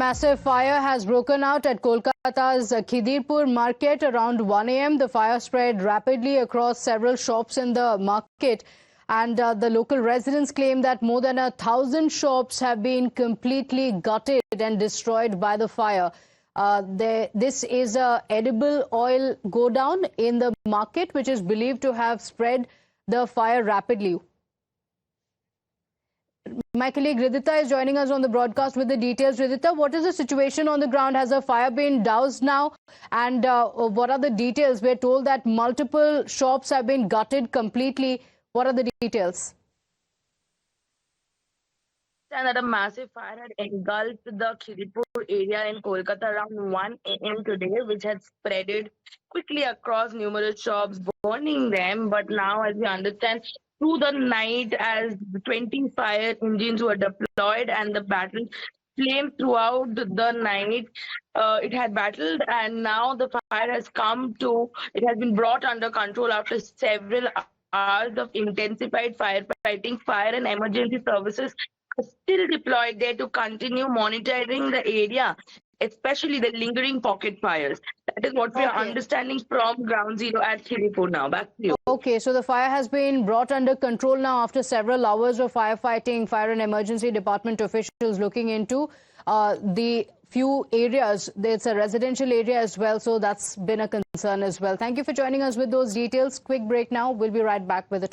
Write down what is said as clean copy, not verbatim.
Massive fire has broken out at Kolkata's Khidirpur market around 1 a.m. The fire spread rapidly across several shops in the market, and the local residents claim that more than 1,000 shops have been completely gutted and destroyed by the fire. This is a edible oil go down in the market, which is believed to have spread the fire rapidly. My colleague Ridhita is joining us on the broadcast with the details. Ridhita, what is the situation on the ground? Has the fire been doused now? And what are the details? We're told that multiple shops have been gutted completely. What are the details? And that a massive fire had engulfed the Khidirpur area in Kolkata around 1 a.m. today, which had spreaded quickly across numerous shops, burning them. But now, as we understand, through the night, as 20 fire engines were deployed and the battle flamed throughout the night, it had battled, and now the fire has it has been brought under control after several hours of intensified firefighting. Fire and emergency services still deployed there to continue monitoring the area, especially the lingering pocket fires. That is what we are understanding from ground zero at Khidirpur now. Back to you. Okay, so the fire has been brought under control now after several hours of firefighting. Fire and emergency department officials looking into the few areas. It's a residential area as well, so that's been a concern as well. Thank you for joining us with those details. Quick break now. We'll be right back with it.